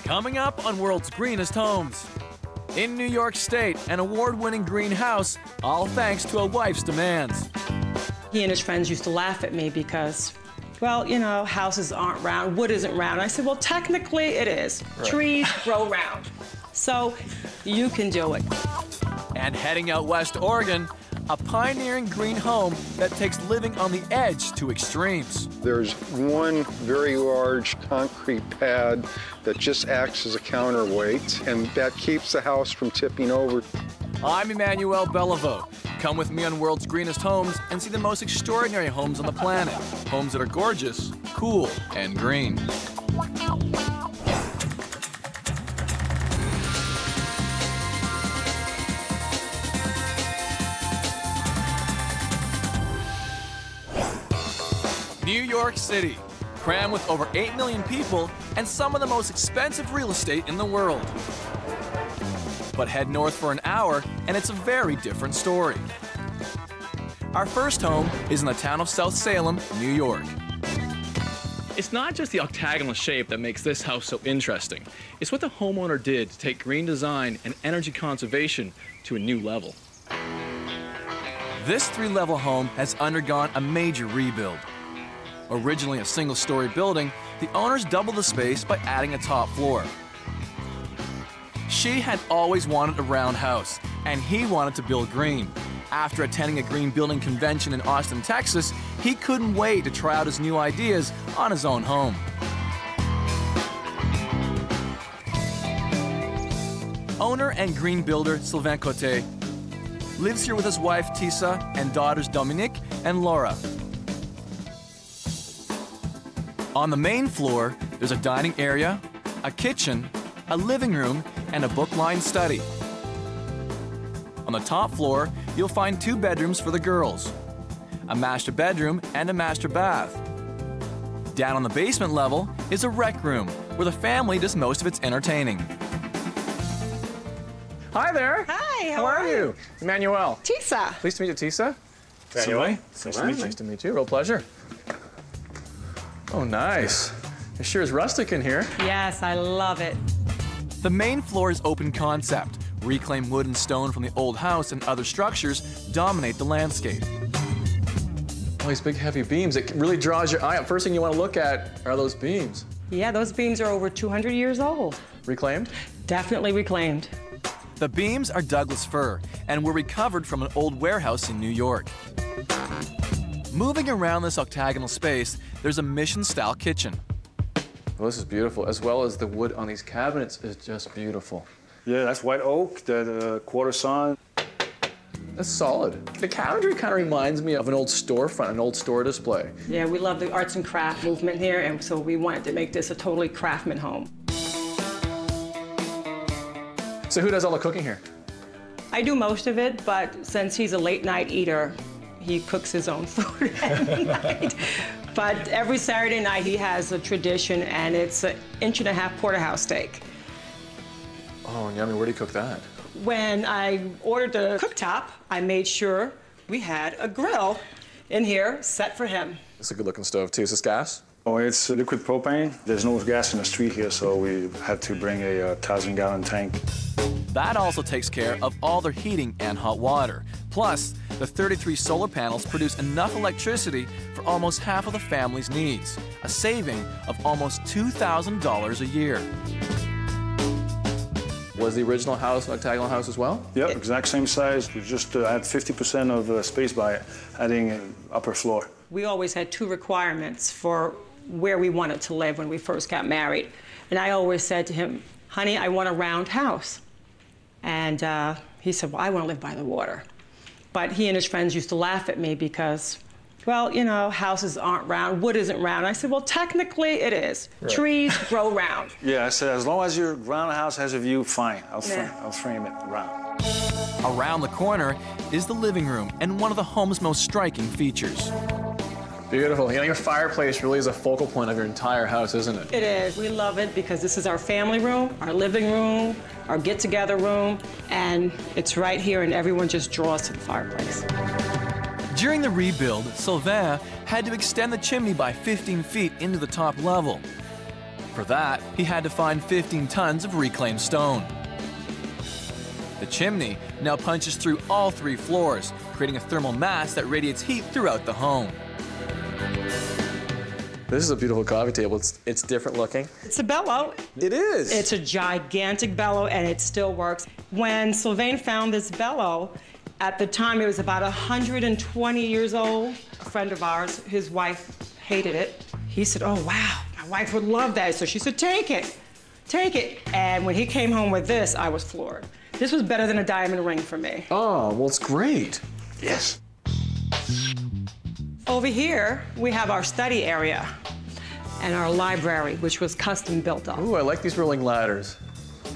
Coming up on World's Greenest Homes. In New York State, an award-winning greenhouse, all thanks to a wife's demands. He and his friends used to laugh at me because, well, you know, houses aren't round, wood isn't round. I said, well, technically it is. Right. Trees grow round. So you can do it. And heading out west to Oregon, a pioneering green home that takes living on the edge to extremes. There's one very large concrete pad that just acts as a counterweight, and that keeps the house from tipping over. I'm Emmanuel Beliveau. Come with me on World's Greenest Homes and see the most extraordinary homes on the planet. Homes that are gorgeous, cool, and green. New York City, crammed with over 8 million people and some of the most expensive real estate in the world. But head north for an hour and it's a very different story. Our first home is in the town of South Salem, New York. It's not just the octagonal shape that makes this house so interesting. It's what the homeowner did to take green design and energy conservation to a new level. This three-level home has undergone a major rebuild. Originally a single-story building, the owners doubled the space by adding a top floor. She had always wanted a round house, and he wanted to build green. After attending a green building convention in Austin, Texas, he couldn't wait to try out his new ideas on his own home. Owner and green builder Sylvain Cote lives here with his wife Tisa and daughters Dominique and Laura. On the main floor, there's a dining area, a kitchen, a living room, and a book-lined study. On the top floor, you'll find 2 bedrooms for the girls, a master bedroom and a master bath. Down on the basement level is a rec room where the family does most of its entertaining. Hi there. Hi, how are you? Emmanuel. Tisa. Pleased to meet you, Tisa. Emmanuel. Nice to meet you. Real pleasure. Oh, nice. It sure is rustic in here. Yes, I love it. The main floor is open concept. Reclaimed wood and stone from the old house and other structures dominate the landscape. Oh, these big heavy beams. It really draws your eye up. First thing you want to look at are those beams. Yeah, those beams are over 200 years old. Reclaimed? Definitely reclaimed. The beams are Douglas fir and were recovered from an old warehouse in New York. Moving around this octagonal space, there's a mission-style kitchen. Well, this is beautiful, as well as the wood on these cabinets is just beautiful. Yeah, that's white oak, the quarter sawn. That's solid. The cabinetry kind of reminds me of an old storefront, an old store display. Yeah, we love the arts and craft movement here, and so we wanted to make this a totally craftsman home. So who does all the cooking here? I do most of it, but since he's a late-night eater, he cooks his own food at night. But every Saturday night he has a tradition, and it's an 1.5-inch porterhouse steak. Oh, yummy. Where do you cook that? When I ordered the cooktop, I made sure we had a grill in here set for him. It's a good-looking stove, too. Is this gas? Oh, it's liquid propane. There's no gas in the street here, so we had to bring a 1,000-gallon tank. That also takes care of all their heating and hot water. Plus, the 33 solar panels produce enough electricity for almost half of the family's needs, a saving of almost $2,000 a year. Was the original house an octagonal house as well? Yep, exact same size. We just had 50% of space by adding an upper floor. We always had 2 requirements for where we wanted to live when we first got married. And I always said to him, honey, I want a round house. And he said, well, I want to live by the water. But he and his friends used to laugh at me because, well, you know, houses aren't round, wood isn't round. I said, well, technically it is. Right. Trees grow round. Yeah, I said, as long as your round house has a view, fine. I'll frame it round. Around the corner is the living room and one of the home's most striking features. Beautiful. You know, your fireplace really is a focal point of your entire house, isn't it? It is. We love it because this is our family room, our living room, our get-together room, and it's right here, and everyone just draws to the fireplace. During the rebuild, Sylvain had to extend the chimney by 15 feet into the top level. For that, he had to find 15 tons of reclaimed stone. The chimney now punches through all 3 floors, creating a thermal mass that radiates heat throughout the home. This is a beautiful coffee table. It's different looking. It's a bellow. It is. It's a gigantic bellow, and it still works. When Sylvain found this bellow, at the time it was about 120 years old. A friend of ours, his wife hated it. He said, "Oh, wow, my wife would love that." So she said, "Take it, take it." And when he came home with this, I was floored. This was better than a diamond ring for me. Oh, well, it's great. Yes. Over here, we have our study area and our library, which was custom built up. Ooh, I like these rolling ladders.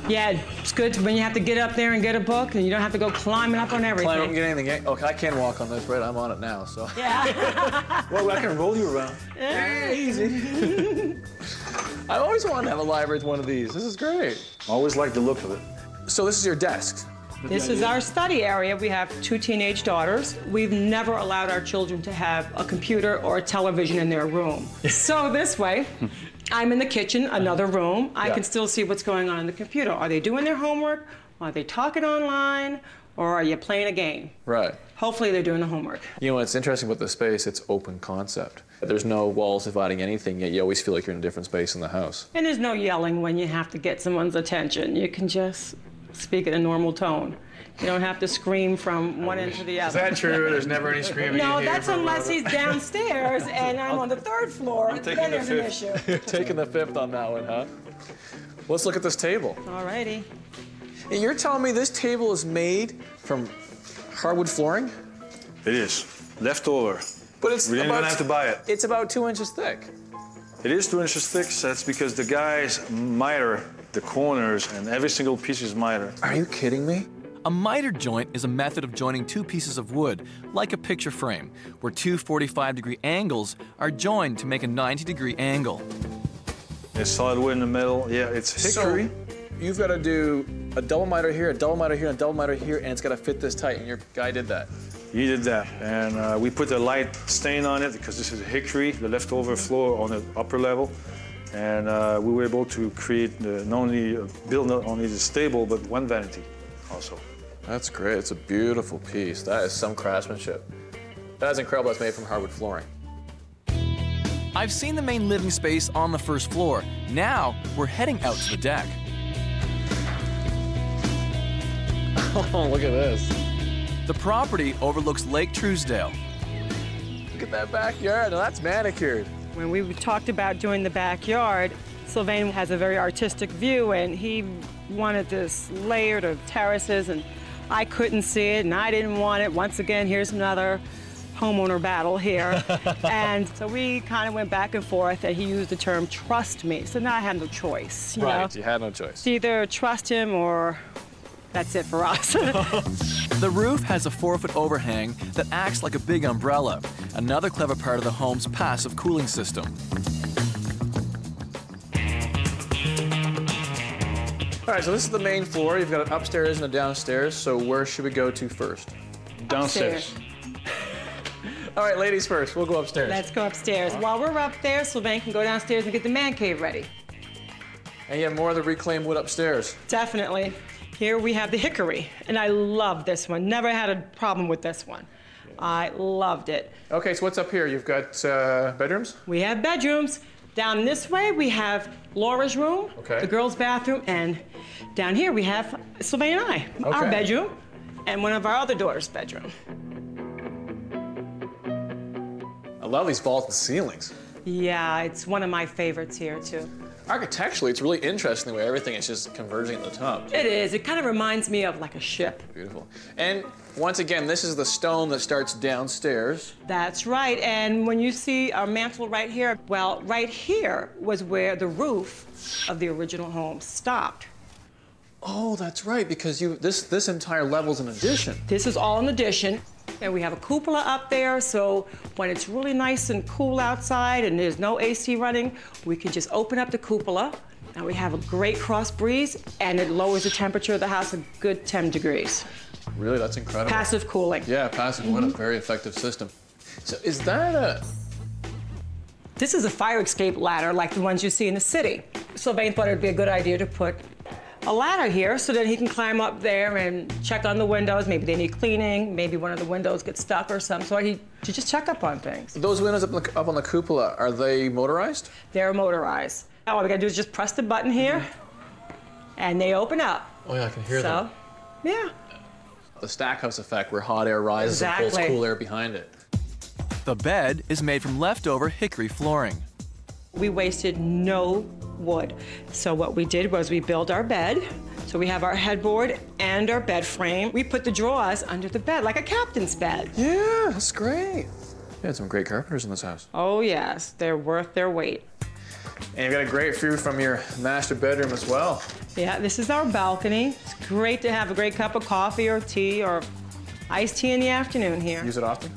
Yeah, it's good when you have to get up there and get a book, and you don't have to go climbing up on everything. Climb up and get anything. Okay, I can walk on this, right? I'm on it now, so. Yeah. Well, I can roll you around. Yeah, easy. I always wanted to have a library with one of these. This is great. I always like the look of it. So this is your desk. This is our study area. We have 2 teenage daughters. We've never allowed our children to have a computer or a television in their room. So this way, I'm in the kitchen, another room. I can still see what's going on in the computer. Are they doing their homework? Are they talking online? Or are you playing a game? Right. Hopefully they're doing the homework. You know what's interesting about the space? It's open concept. There's no walls dividing anything, yet you always feel like you're in a different space in the house. And there's no yelling when you have to get someone's attention. You can just speak in a normal tone. You don't have to scream from one end to the other. Is that true? There's never any screaming No, in here that's unless he's downstairs and I'm on the 3rd floor. Then there's an issue. Taking the 5th on that one, huh? Let's look at this table. Alrighty. And you're telling me this table is made from hardwood flooring? It is. Leftover. But it's We didn't even have to buy it. It's about 2 inches thick. It is 2 inches thick. That's because the guys miter the corners, and every single piece is miter. Are you kidding me? A miter joint is a method of joining 2 pieces of wood, like a picture frame, where 2 45-degree angles are joined to make a 90-degree angle. There's solid wood in the middle. Yeah, it's hickory. So you've got to do a double miter here, a double miter here, and a double miter here, and it's got to fit this tight, and your guy did that. He did that, and we put a light stain on it because this is hickory, the leftover floor on the upper level, and we were able to create build not only the stable but one vanity also. That's great. It's a beautiful piece. That is some craftsmanship. That's incredible. That's made from hardwood flooring. I've seen the main living space on the 1st floor. Now we're heading out to the deck. Oh, look at this. The property overlooks Lake Truesdale. Look at that backyard. Now that's manicured. When we talked about doing the backyard, Sylvain has a very artistic view, and he wanted this layered of terraces, and I couldn't see it, and I didn't want it. Once again, here's another homeowner battle here. And so we kind of went back and forth, and he used the term trust me. So now I had no choice. You know? You had no choice. It's either trust him or that's it for us. The roof has a 4-foot overhang that acts like a big umbrella, another clever part of the home's passive cooling system. All right, so this is the main floor. You've got an upstairs and a downstairs. So where should we go to first? Downstairs. All right, ladies first. We'll go upstairs. Let's go upstairs. While we're up there, Sylvain can go downstairs and get the man cave ready. And you have more of the reclaimed wood upstairs. Definitely. Here we have the hickory, and I love this one. Never had a problem with this one. I loved it. Okay, so what's up here? You've got bedrooms? We have bedrooms. Down this way, we have Laura's room, the girls' bathroom, and down here we have Sylvain and I, our bedroom, and one of our other daughters' bedroom. I love these vaulted ceilings. Yeah, it's one of my favorites here, too. Architecturally, it's really interesting the way everything is just converging at the top. It is. It kind of reminds me of like a ship. Beautiful. And once again, this is the stone that starts downstairs. That's right. And when you see our mantle right here, well, right here was where the roof of the original home stopped. Oh, that's right, because this entire level's an addition. This is all an addition. And we have a cupola up there, so when it's really nice and cool outside and there's no AC running, we can just open up the cupola, and we have a great cross breeze, and it lowers the temperature of the house a good 10 degrees. Really, that's incredible. Passive cooling. Yeah, passive. What a very effective system. So is that This is a fire escape ladder like the ones you see in the city. Sylvain thought it'd be a good idea to put a ladder here so that he can climb up there and check on the windows. Maybe they need cleaning, maybe one of the windows gets stuck or something, so he to just check up on things. Those windows up on the cupola, are they motorized? They're motorized. All we gotta do is just press the button here, and they open up. Oh yeah, I can hear them. Yeah. The stack house effect where hot air rises and pulls cool air behind it. The bed is made from leftover hickory flooring. We wasted no wood. So what we did was we built our bed. So we have our headboard and our bed frame. We put the drawers under the bed, like a captain's bed. Yeah, that's great. You had some great carpenters in this house. Oh yes, they're worth their weight. And you've got a great view from your master bedroom as well. Yeah, this is our balcony. It's great to have a great cup of coffee or tea or iced tea in the afternoon here. Use it often?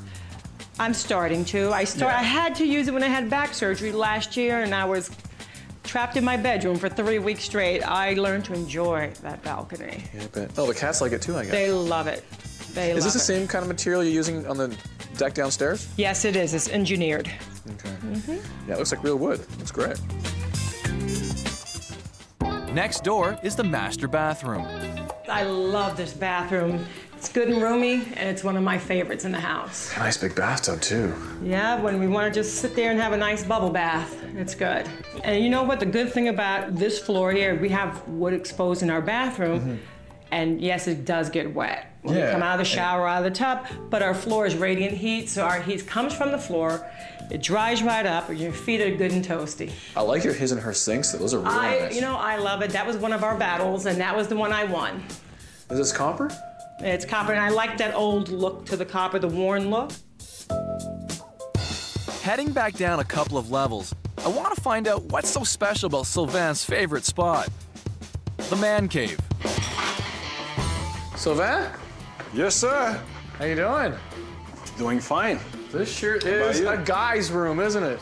I'm starting to. I had to use it when I had back surgery last year, and I was trapped in my bedroom for 3 weeks straight. I learned to enjoy that balcony. Yeah, I bet. Oh, the cats like it too, I guess. They love it. Is this the same kind of material you're using on the deck downstairs? Yes, it is. It's engineered. Okay. Yeah, it looks like real wood. Looks great. Next door is the master bathroom. I love this bathroom. It's good and roomy, and it's one of my favorites in the house. A nice big bathtub, too. Yeah, when we want to just sit there and have a nice bubble bath, it's good. And you know what? The good thing about this floor here, we have wood exposed in our bathroom, and yes, it does get wet when we come out of the shower or out of the tub, but our floor is radiant heat, so our heat comes from the floor, it dries right up, and your feet are good and toasty. I like your his and her sinks. Those are really nice. You know, I love it. That was one of our battles, and that was the one I won. Is this copper? It's copper, and I like that old look to the copper, the worn look. Heading back down a couple of levels, I want to find out what's so special about Sylvain's favorite spot, the man cave. Sylvain? Yes, sir. How you doing? Doing fine. This sure is a guy's room, isn't it?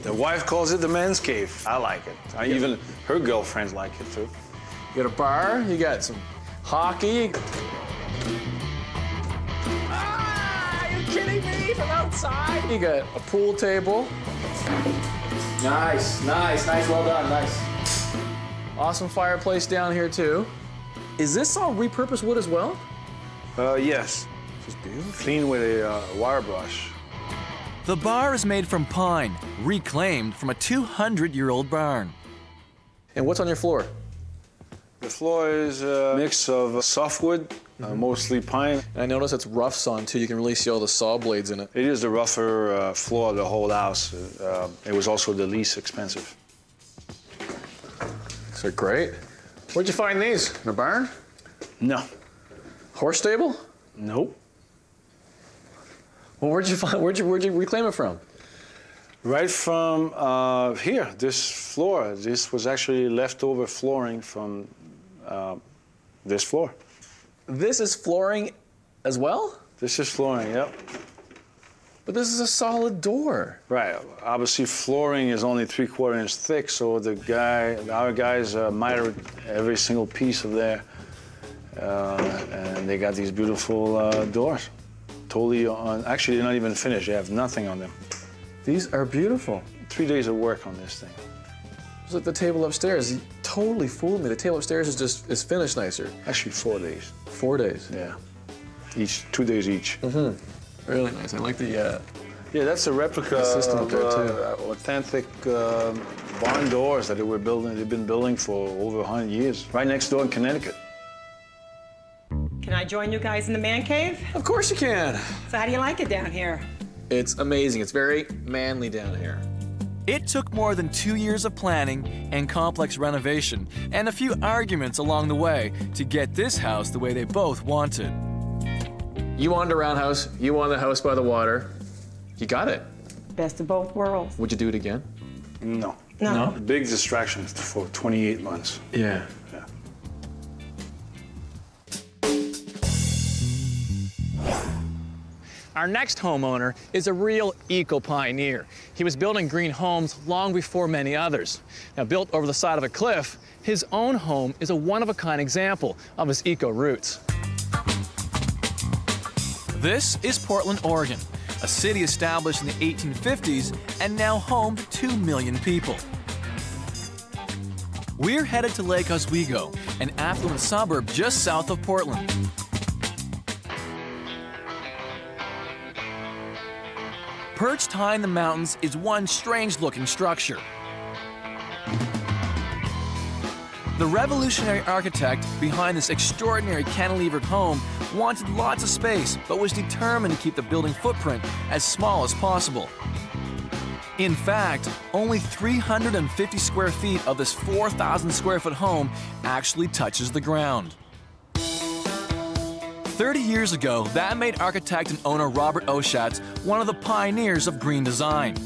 The wife calls it the men's cave. I like it. Even her girlfriends like it too. You got a bar, you got some hockey. Ah, are you kidding me? From outside? You got a pool table. Nice, well done, nice. Awesome fireplace down here too. Is this all repurposed wood as well? Yes. This is beautiful. Clean with a wire brush. The bar is made from pine, reclaimed from a 200-year-old barn. And what's on your floor? The floor is a mix of softwood, mostly pine. And I notice it's rough sawn too. You can really see all the saw blades in it. It is the rougher floor of the whole house. It was also the least expensive. These are great. Where'd you find these? In a barn? No. Horse stable? Nope. Well, where'd you reclaim it from? Right from here, this floor. This was actually leftover flooring from this floor. This is flooring as well? This is flooring, yep. But this is a solid door. Right. Obviously, flooring is only 3/4 inch thick, so our guys mitered every single piece of there, and they got these beautiful doors. Totally on. Actually, they're not even finished. They have nothing on them. These are beautiful. 3 days of work on this thing. It's like the table upstairs. You totally fooled me. The table upstairs is finished nicer. Actually, 4 days. 4 days. Yeah. 2 days each. Really nice. I like the. Yeah, that's a replica of authentic barn doors that they've been building for over 100 years. Right next door in Connecticut. Can I join you guys in the man cave? Of course you can. So how do you like it down here? It's amazing. It's very manly down here. It took more than 2 years of planning and complex renovation and a few arguments along the way to get this house the way they both wanted. You wanted a roundhouse. You wanted a house by the water. You got it. Best of both worlds. Would you do it again? No. No. Big distraction for 28 months. Yeah. Yeah. Our next homeowner is a real eco-pioneer. He was building green homes long before many others. Now, built over the side of a cliff, his own home is a one-of-a-kind example of his eco roots. This is Portland, Oregon, a city established in the 1850s and now home to 2 million people. We're headed to Lake Oswego, an affluent suburb just south of Portland. Perched high in the mountains is one strange-looking structure. The revolutionary architect behind this extraordinary cantilevered home wanted lots of space, but was determined to keep the building footprint as small as possible. In fact, only 350 square feet of this 4,000 square foot home actually touches the ground. 30 years ago, that made architect and owner Robert Oschatz one of the pioneers of green design.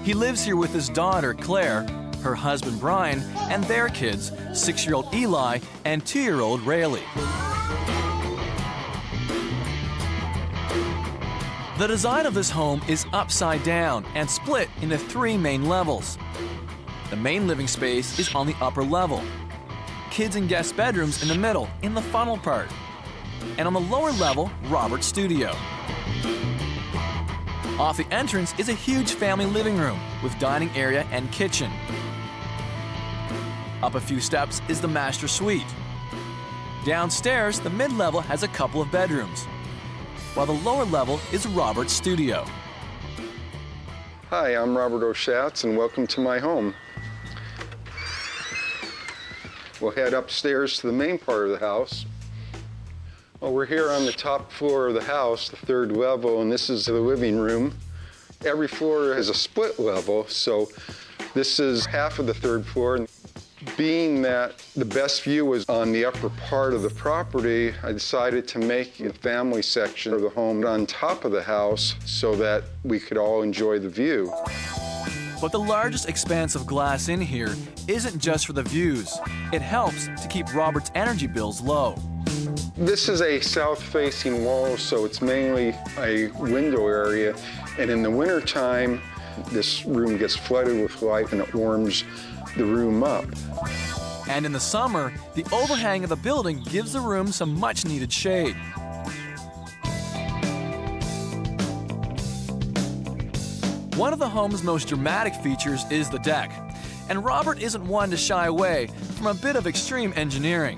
He lives here with his daughter, Claire, her husband, Brian, and their kids, 6-year-old Eli and 2-year-old Rayleigh. The design of this home is upside down and split into 3 main levels. The main living space is on the upper level. Kids and guest bedrooms in the middle, in the funnel part. And on the lower level, Robert's studio. Off the entrance is a huge family living room with dining area and kitchen. Up a few steps is the master suite. Downstairs, the mid-level has a couple of bedrooms, while the lower level is Robert's studio. Hi, I'm Robert Oschatz, and welcome to my home. We'll head upstairs to the main part of the house. Well, we're here on the top floor of the house, the 3rd level, and this is the living room. Every floor has a split level, so this is half of the 3rd floor. Being that the best view was on the upper part of the property, I decided to make the family section of the home on top of the house so that we could all enjoy the view. But the largest expanse of glass in here isn't just for the views. It helps to keep Robert's energy bills low. This is a south-facing wall, so it's mainly a window area. And in the wintertime, this room gets flooded with light and it warms the room up. And in the summer, the overhang of the building gives the room some much-needed shade. One of the home's most dramatic features is the deck, and Robert isn't one to shy away from a bit of extreme engineering.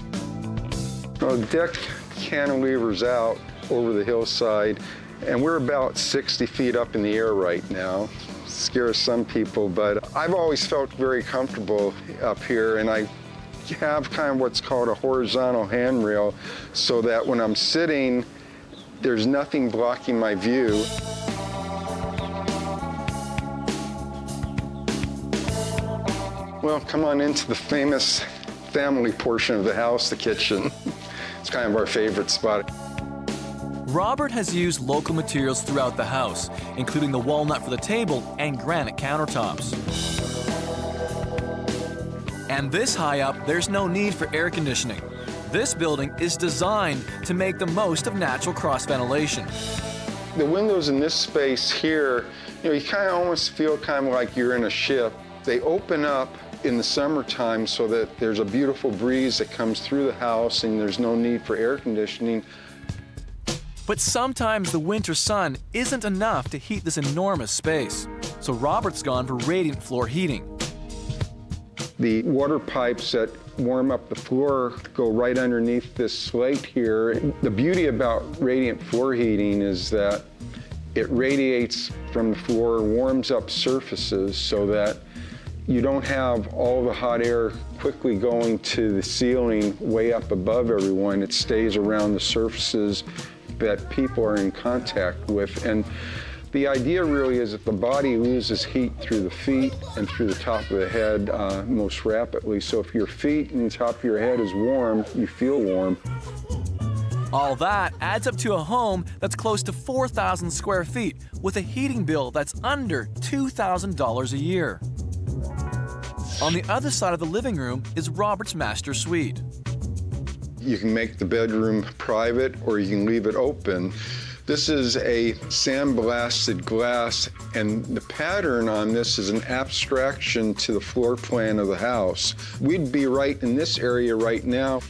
Well, the deck cantilevers out over the hillside, and we're about 60 feet up in the air right now. Scares some people, but I've always felt very comfortable up here, and I have kind of what's called a horizontal handrail so that when I'm sitting, there's nothing blocking my view. Well, come on into the famous family portion of the house, the kitchen. It's kind of our favorite spot. Robert has used local materials throughout the house, including the walnut for the table and granite countertops. And this high up, there's no need for air conditioning. This building is designed to make the most of natural cross ventilation. The windows in this space here, you kind of almost feel kind of like you're in a ship. They open up in the summertime so that there's a beautiful breeze that comes through the house and there's no need for air conditioning. But sometimes the winter sun isn't enough to heat this enormous space. So Robert's gone for radiant floor heating. The water pipes that warm up the floor go right underneath this slate here. The beauty about radiant floor heating is that it radiates from the floor, warms up surfaces so that you don't have all the hot air quickly going to the ceiling way up above everyone. It stays around the surfaces that people are in contact with. And the idea really is that the body loses heat through the feet and through the top of the head most rapidly. So if your feet and the top of your head is warm, you feel warm. All that adds up to a home that's close to 4,000 square feet with a heating bill that's under $2,000 a year. On the other side of the living room is Robert's master suite. You can make the bedroom private or you can leave it open. This is a sandblasted glass, and the pattern on this is an abstraction to the floor plan of the house. We'd be right in this area right now.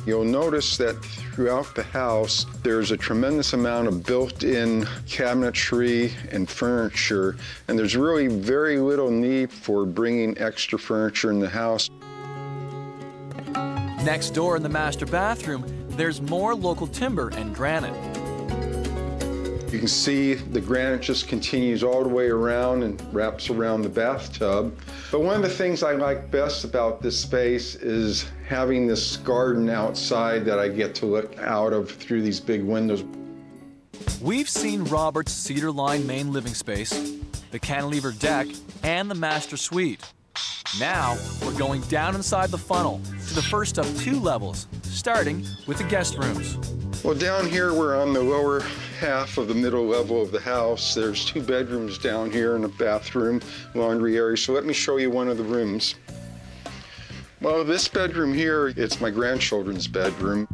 You'll notice that throughout the house, there's a tremendous amount of built-in cabinetry and furniture, and there's really very little need for bringing extra furniture in the house. Next door in the master bathroom, there's more local timber and granite. You can see the granite just continues all the way around and wraps around the bathtub. But one of the things I like best about this space is having this garden outside that I get to look out of through these big windows. We've seen Robert's cedar-lined main living space, the cantilever deck, and the master suite. Now, we're going down inside the funnel to the first of 2 levels, starting with the guest rooms. Well, down here we're on the lower half of the middle level of the house. There's 2 bedrooms down here and a bathroom, laundry area. So let me show you one of the rooms. Well, this bedroom here, it's my grandchildren's bedroom.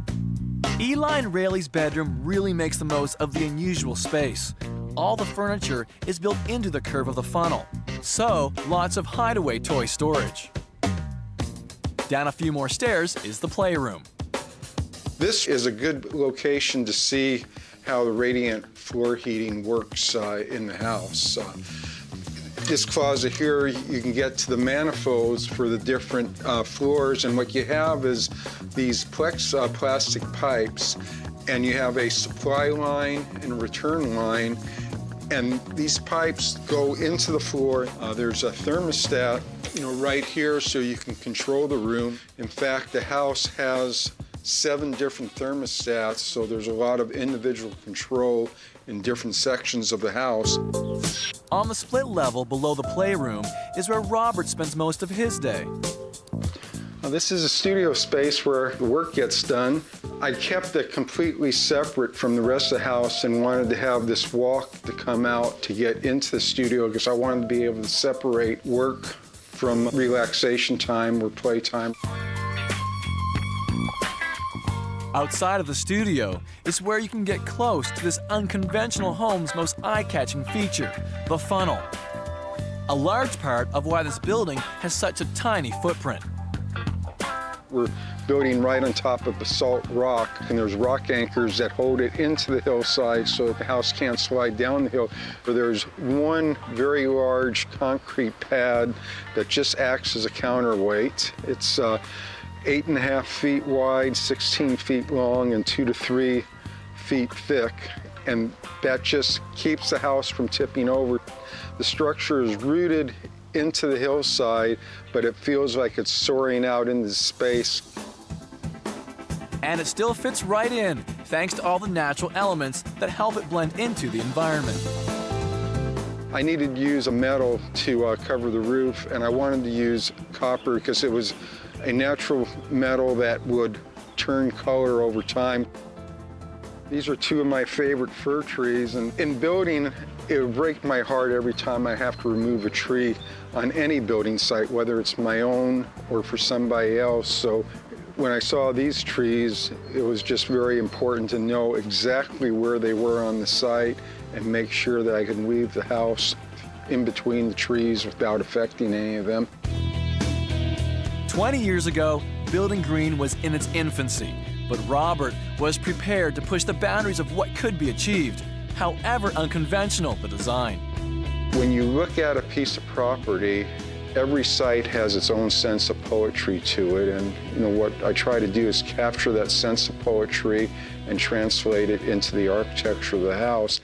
Eli and Rayleigh's bedroom really makes the most of the unusual space. All the furniture is built into the curve of the funnel, so lots of hideaway toy storage. Down a few more stairs is the playroom. This is a good location to see how the radiant floor heating works in the house. This closet here, you can get to the manifolds for the different floors, and what you have is these plastic pipes, and you have a supply line and a return line, and these pipes go into the floor. There's a thermostat, right here, so you can control the room. In fact, the house has 7 different thermostats, so there's a lot of individual control in different sections of the house. On the split level below the playroom is where Robert spends most of his day. This is a studio space where the work gets done. I kept it completely separate from the rest of the house and wanted to have this walk to come out to get into the studio because I wanted to be able to separate work from relaxation time or playtime. Outside of the studio is where you can get close to this unconventional home's most eye-catching feature, the funnel. A large part of why this building has such a tiny footprint. We're building right on top of basalt rock, and there's rock anchors that hold it into the hillside so that the house can't slide down the hill. But there's one very large concrete pad that just acts as a counterweight. It's 8.5 feet wide, 16 feet long, and 2 to 3 feet thick, and that just keeps the house from tipping over. The structure is rooted into the hillside, but it feels like it's soaring out into space. And it still fits right in, thanks to all the natural elements that help it blend into the environment. I needed to use a metal to cover the roof, and I wanted to use copper because it was a natural metal that would turn color over time. These are 2 of my favorite fir trees, and in building, it would break my heart every time I have to remove a tree on any building site, whether it's my own or for somebody else. So when I saw these trees, it was just very important to know exactly where they were on the site and make sure that I could leave the house in between the trees without affecting any of them. 20 years ago, Building Green was in its infancy, but Robert was prepared to push the boundaries of what could be achieved, however unconventional the design. When you look at a piece of property, every site has its own sense of poetry to it, and what I try to do is capture that sense of poetry and translate it into the architecture of the house.